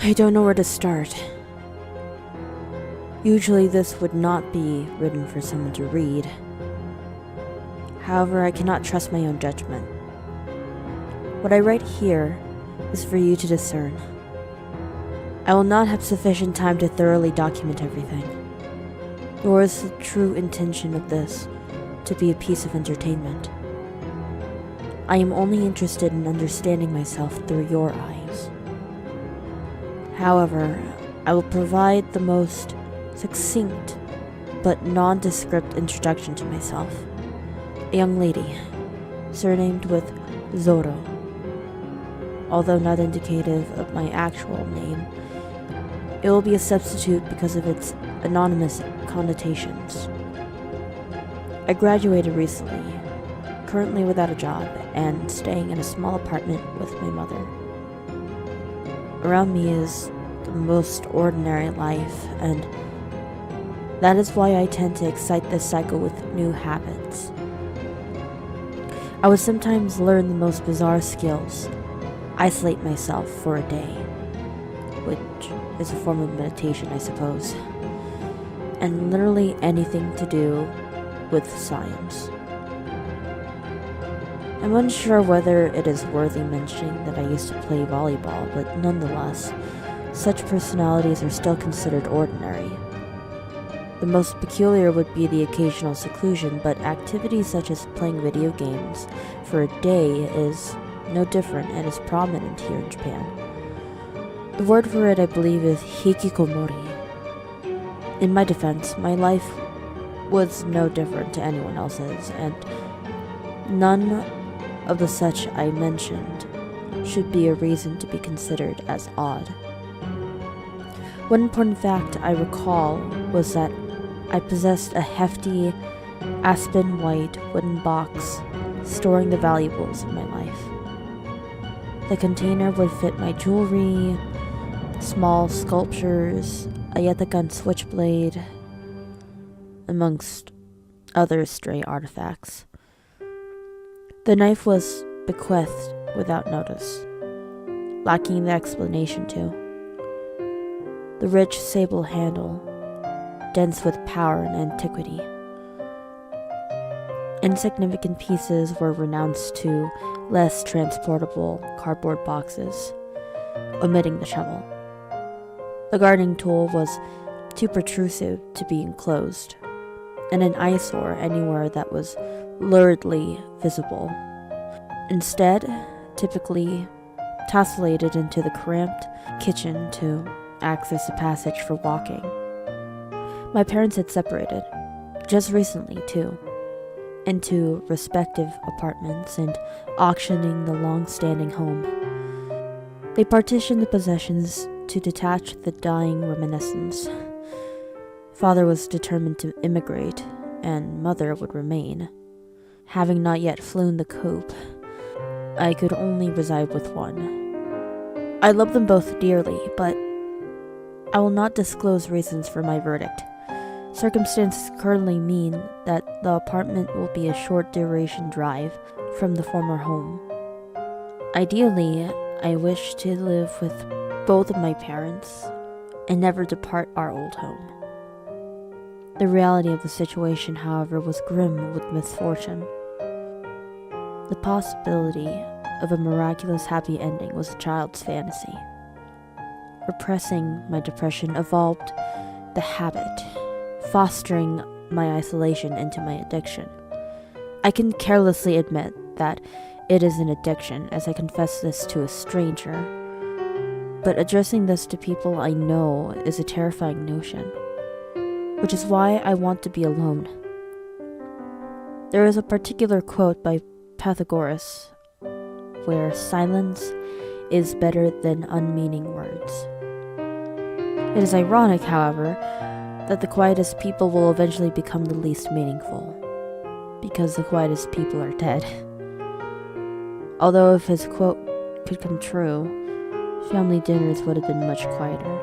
I don't know where to start. Usually this would not be written for someone to read. However, I cannot trust my own judgment. What I write here is for you to discern. I will not have sufficient time to thoroughly document everything, nor is the true intention of this to be a piece of entertainment. I am only interested in understanding myself through your eyes. However, I will provide the most succinct but nondescript introduction to myself. A young lady, surnamed with Zoro. Although not indicative of my actual name, it will be a substitute because of its anonymous connotations. I graduated recently, currently without a job, and staying in a small apartment with my mother. Around me is the most ordinary life, and that is why I tend to excite this cycle with new habits. I would sometimes learn the most bizarre skills, isolate myself for a day, which is a form of meditation, I suppose, and literally anything to do with science. I'm unsure whether it is worthy mentioning that I used to play volleyball, but nonetheless, such personalities are still considered ordinary. The most peculiar would be the occasional seclusion, but activities such as playing video games for a day is no different and is prominent here in Japan. The word for it, I believe, is hikikomori. In my defense, my life was no different to anyone else's, and none of the such I mentioned should be a reason to be considered as odd. One important fact I recall was that I possessed a hefty aspen white wooden box storing the valuables of my life. The container would fit my jewelry, small sculptures, a Yatakan switchblade, amongst other stray artifacts. The knife was bequeathed without notice, lacking the explanation too. The rich sable handle, dense with power and antiquity. Insignificant pieces were renounced to less transportable cardboard boxes, omitting the shovel. The gardening tool was too protrusive to be enclosed, and an eyesore anywhere that was luridly visible. Instead, typically tessellated into the cramped kitchen to access a passage for walking. My parents had separated, just recently too, into respective apartments and auctioning the long-standing home. They partitioned the possessions to detach the dying reminiscence. Father was determined to immigrate, and mother would remain. Having not yet flown the coop, I could only reside with one. I love them both dearly, but I will not disclose reasons for my verdict. Circumstances currently mean that the apartment will be a short duration drive from the former home. Ideally, I wish to live with both of my parents and never depart our old home. The reality of the situation, however, was grim with misfortune. The possibility of a miraculous happy ending was a child's fantasy. Repressing my depression evolved the habit, fostering my isolation into my addiction. I can carelessly admit that it is an addiction, as I confess this to a stranger, but addressing this to people I know is a terrifying notion, which is why I want to be alone. There is a particular quote by Pythagoras where silence is better than unmeaning words. It is ironic, however, that the quietest people will eventually become the least meaningful, because the quietest people are dead. Although if his quote could come true, family dinners would have been much quieter.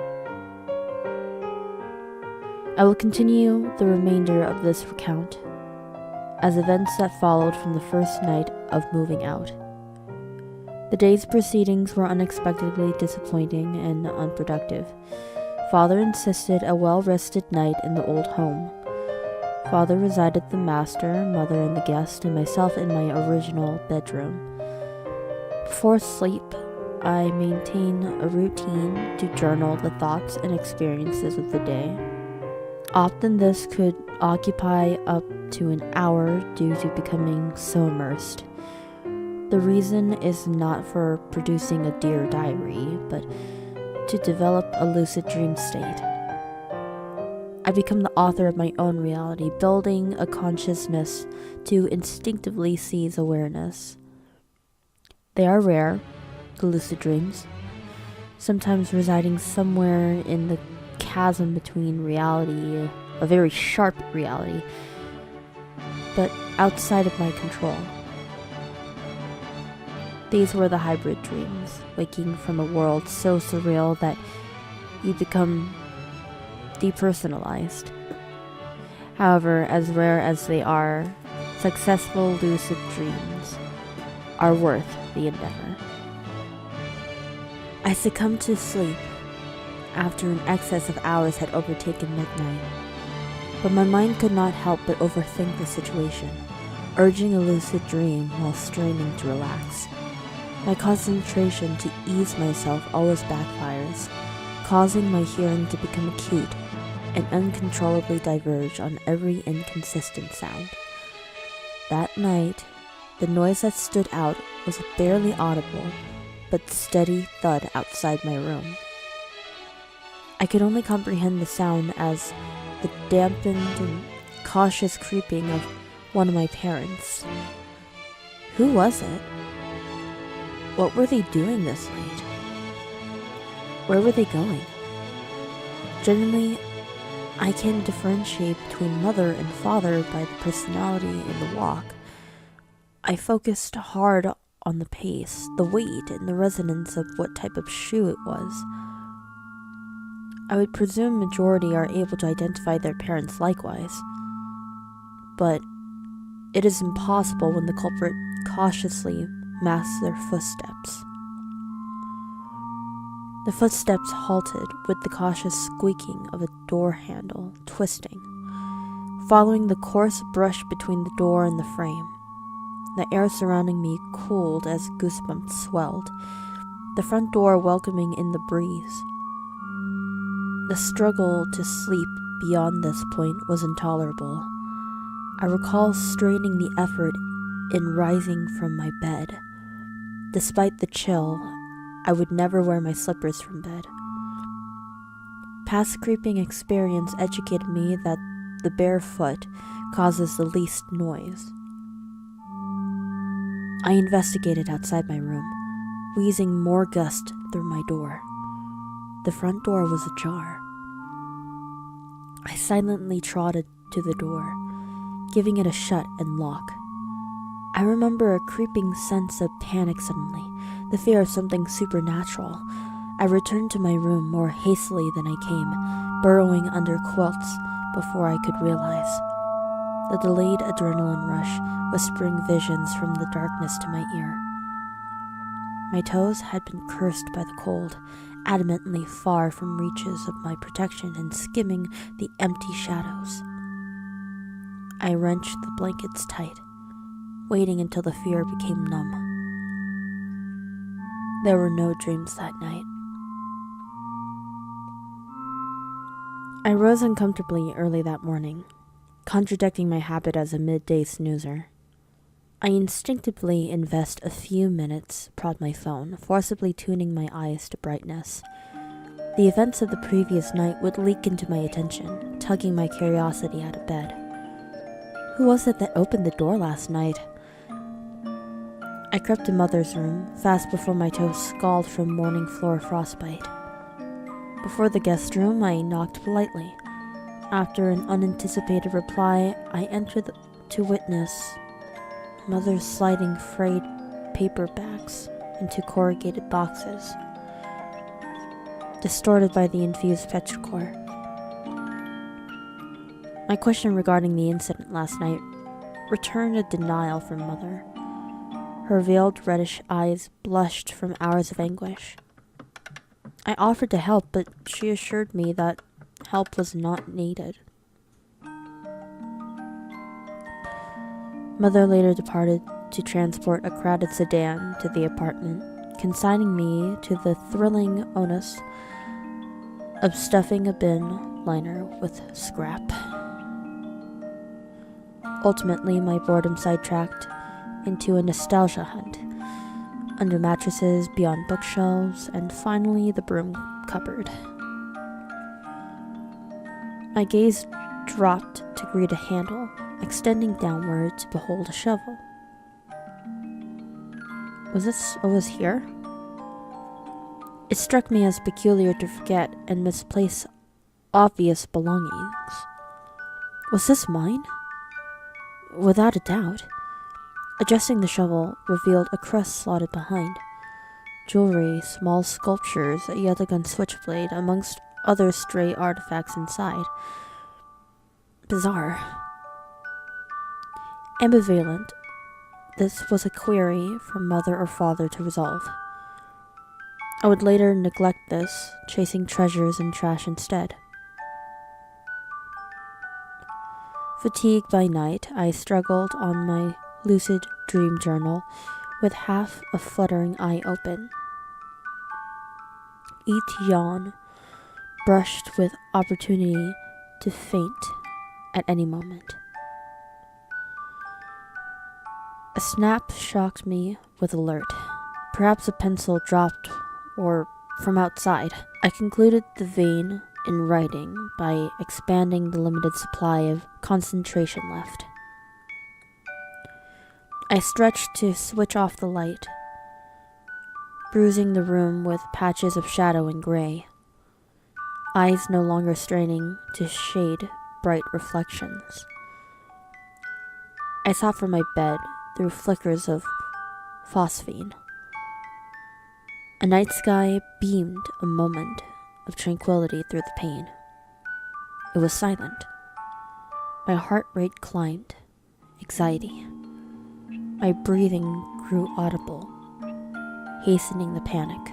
I will continue the remainder of this recount as events that followed from the first night of moving out. The day's proceedings were unexpectedly disappointing and unproductive. Father insisted a well-rested night in the old home. Father resided the master, mother in the guest, and myself in my original bedroom. Before sleep, I maintain a routine to journal the thoughts and experiences of the day. Often this could occupy up to an hour due to becoming so immersed. The reason is not for producing a dear diary, but to develop a lucid dream state. I become the author of my own reality, building a consciousness to instinctively seize awareness. They are rare, the lucid dreams, sometimes residing somewhere in the chasm between reality, a very sharp reality, but outside of my control. These were the hybrid dreams, waking from a world so surreal that you become depersonalized. However, as rare as they are, successful lucid dreams are worth the endeavor. I succumbed to sleep after an excess of hours had overtaken midnight, but my mind could not help but overthink the situation, urging a lucid dream while straining to relax. My concentration to ease myself always backfires, causing my hearing to become acute and uncontrollably diverge on every inconsistent sound. That night, the noise that stood out was a barely audible but steady thud outside my room. I could only comprehend the sound as the dampened and cautious creeping of one of my parents. Who was it? What were they doing this late? Where were they going? Generally, I can differentiate between mother and father by the personality in the walk. I focused hard on the pace, the weight, and the resonance of what type of shoe it was. I would presume majority are able to identify their parents likewise, but it is impossible when the culprit cautiously masks their footsteps. The footsteps halted with the cautious squeaking of a door handle twisting, following the coarse brush between the door and the frame. The air surrounding me cooled as goosebumps swelled, the front door welcoming in the breeze. The struggle to sleep beyond this point was intolerable. I recall straining the effort in rising from my bed. Despite the chill, I would never wear my slippers from bed. Past creeping experience educated me that the bare foot causes the least noise. I investigated outside my room, wheezing more gust through my door. The front door was ajar. I silently trotted to the door, giving it a shut and lock. I remember a creeping sense of panic suddenly, the fear of something supernatural. I returned to my room more hastily than I came, burrowing under quilts before I could realize. The delayed adrenaline rush whispering visions from the darkness to my ear. My toes had been cursed by the cold, adamantly far from reaches of my protection and skimming the empty shadows. I wrenched the blankets tight, waiting until the fear became numb. There were no dreams that night. I rose uncomfortably early that morning, contradicting my habit as a midday snoozer. I instinctively invest a few minutes, prod my phone, forcibly tuning my eyes to brightness. The events of the previous night would leak into my attention, tugging my curiosity out of bed. Who was it that opened the door last night? I crept to Mother's room, fast before my toes scalded from morning floor frostbite. Before the guest room, I knocked politely. After an unanticipated reply, I entered to witness Mother's sliding frayed paperbacks into corrugated boxes, distorted by the infused petrichor. My question regarding the incident last night returned a denial from Mother. Her veiled reddish eyes blushed from hours of anguish. I offered to help, but she assured me that help was not needed. Mother later departed to transport a crowded sedan to the apartment, consigning me to the thrilling onus of stuffing a bin liner with scrap. Ultimately, my boredom sidetracked into a nostalgia hunt, under mattresses, beyond bookshelves, and finally the broom cupboard. My gaze dropped to greet a handle, extending downward to behold a shovel. Was this always here? It struck me as peculiar to forget and misplace obvious belongings. Was this mine? Without a doubt. Adjusting the shovel revealed a crust slotted behind. Jewelry, small sculptures, a Yatagan switchblade, amongst other stray artifacts inside. Bizarre. Ambivalent, this was a query for mother or father to resolve. I would later neglect this, chasing treasures and trash instead. Fatigued by night, I struggled on my lucid dream journal with half a fluttering eye open. Each yawn brushed with opportunity to faint at any moment. A snap shocked me with alert. Perhaps a pencil dropped or from outside. I concluded the vein in writing by expanding the limited supply of concentration left. I stretched to switch off the light, bruising the room with patches of shadow and gray, eyes no longer straining to shade bright reflections. I sought for my bed through flickers of phosphine. A night sky beamed a moment of tranquility through the pane. It was silent. My heart rate climbed, anxiety. My breathing grew audible, hastening the panic.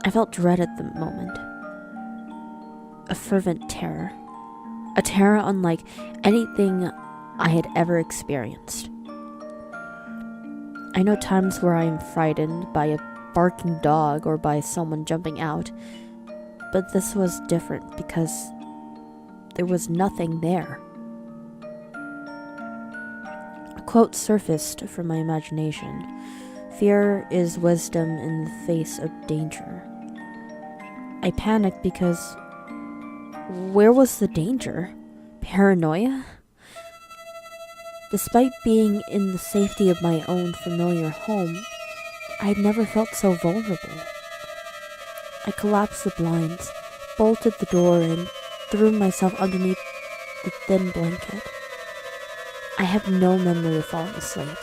I felt dread at the moment, a fervent terror, a terror unlike anything I had ever experienced. I know times where I am frightened by a barking dog or by someone jumping out, but this was different because there was nothing there. A quote surfaced from my imagination. Fear is wisdom in the face of danger. I panicked because where was the danger? Paranoia? Despite being in the safety of my own familiar home, I had never felt so vulnerable. I collapsed the blinds, bolted the door, and threw myself underneath the thin blanket. I have no memory of falling asleep,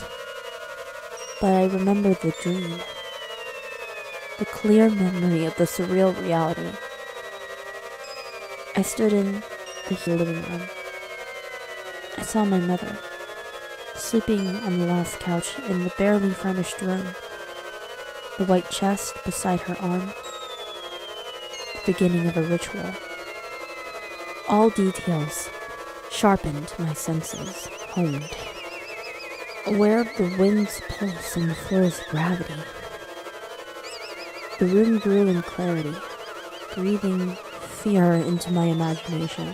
but I remember the dream, the clear memory of the surreal reality. I stood in the living room. I saw my mother, sleeping on the last couch in the barely furnished room, the white chest beside her arm, the beginning of a ritual. All details sharpened my senses, honed. Aware of the wind's pulse and the floor's gravity, the room grew in clarity, breathing fear into my imagination.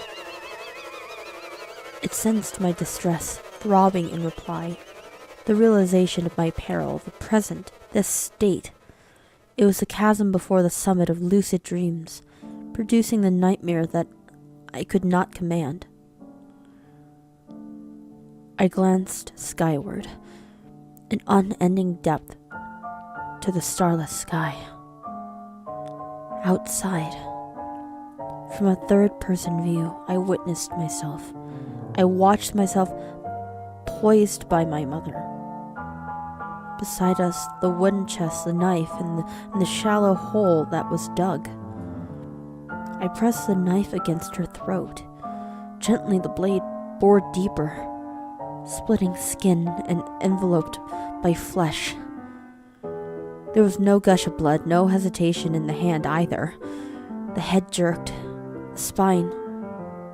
It sensed my distress, throbbing in reply, the realization of my peril, the present, this state. It was the chasm before the summit of lucid dreams, producing the nightmare that I could not command. I glanced skyward, an unending depth to the starless sky. Outside, from a third-person view, I witnessed myself. I watched myself poised by my mother. Beside us, the wooden chest, the knife, and the shallow hole that was dug. I pressed the knife against her throat. Gently, the blade bored deeper, splitting skin and enveloped by flesh. There was no gush of blood, no hesitation in the hand either. The head jerked, the spine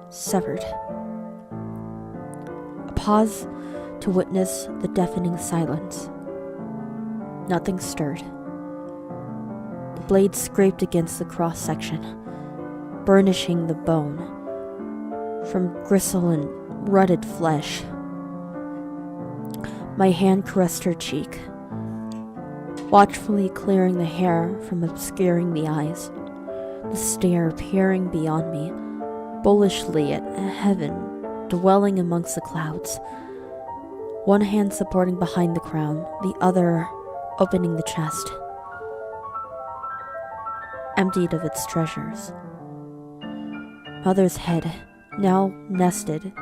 severed. A pause to witness the deafening silence. Nothing stirred. The blade scraped against the cross-section, burnishing the bone from gristle and rutted flesh. My hand caressed her cheek, watchfully clearing the hair from obscuring the eyes, the stare peering beyond me, bullishly at heaven dwelling amongst the clouds, one hand supporting behind the crown, the other opening the chest, emptied of its treasures. Mother's head, now nested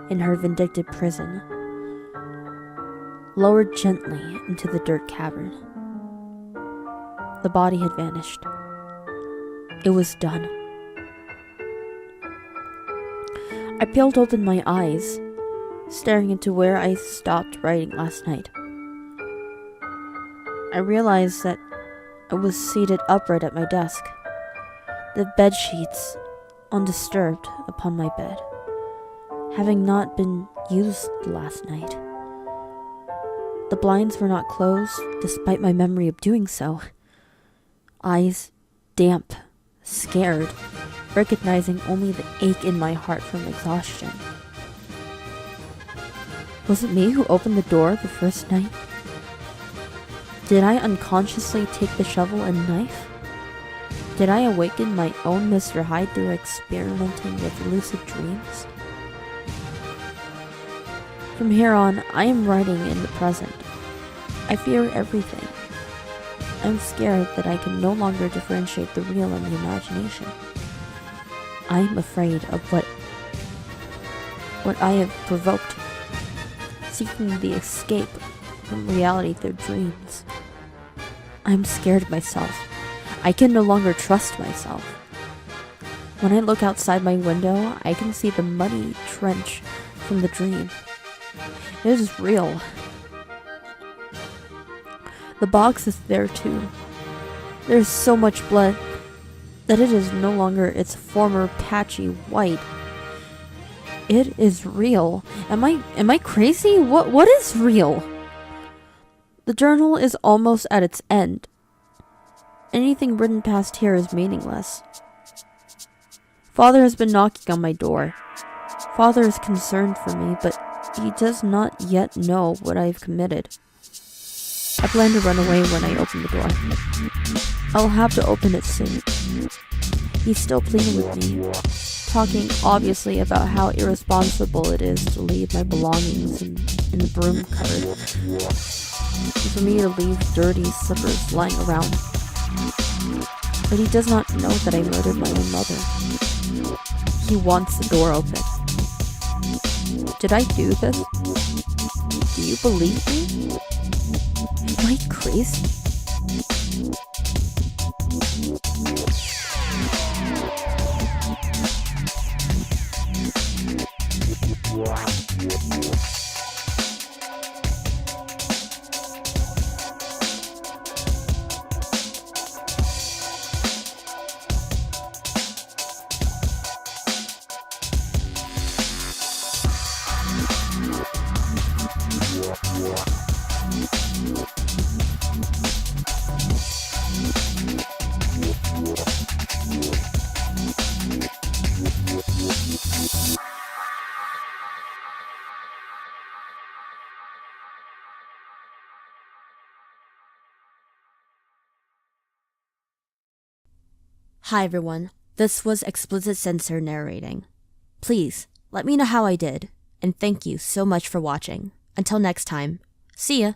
in her vindictive prison, lowered gently into the dirt cavern. The body had vanished. It was done. I peeled open my eyes, staring into where I stopped writing last night. I realized that I was seated upright at my desk, the bed sheets undisturbed upon my bed, having not been used last night. The blinds were not closed, despite my memory of doing so. Eyes damp, scared, recognizing only the ache in my heart from exhaustion. Was it me who opened the door the first night? Did I unconsciously take the shovel and knife? Did I awaken my own Mr. Hyde through experimenting with lucid dreams? From here on, I am writing in the present. I fear everything. I'm scared that I can no longer differentiate the real and the imagination. I am afraid of what I have provoked, seeking the escape from reality through dreams. I'm scared of myself. I can no longer trust myself. When I look outside my window, I can see the muddy trench from the dream. It is real. The box is there too. There is so much blood that it is no longer its former patchy white. It is real. Am I crazy? What is real? The journal is almost at its end. Anything written past here is meaningless. Father has been knocking on my door. Father is concerned for me, but he does not yet know what I have committed. I plan to run away when I open the door. I'll have to open it soon. He's still pleading with me, talking obviously about how irresponsible it is to leave my belongings in the broom cupboard, and for me to leave dirty slippers lying around. But he does not know that I murdered my own mother. He wants the door open. Did I do this? Do you believe me? Am I crazy? Hi everyone, this was Explicit Censor narrating. Please, let me know how I did, and thank you so much for watching. Until next time, see ya!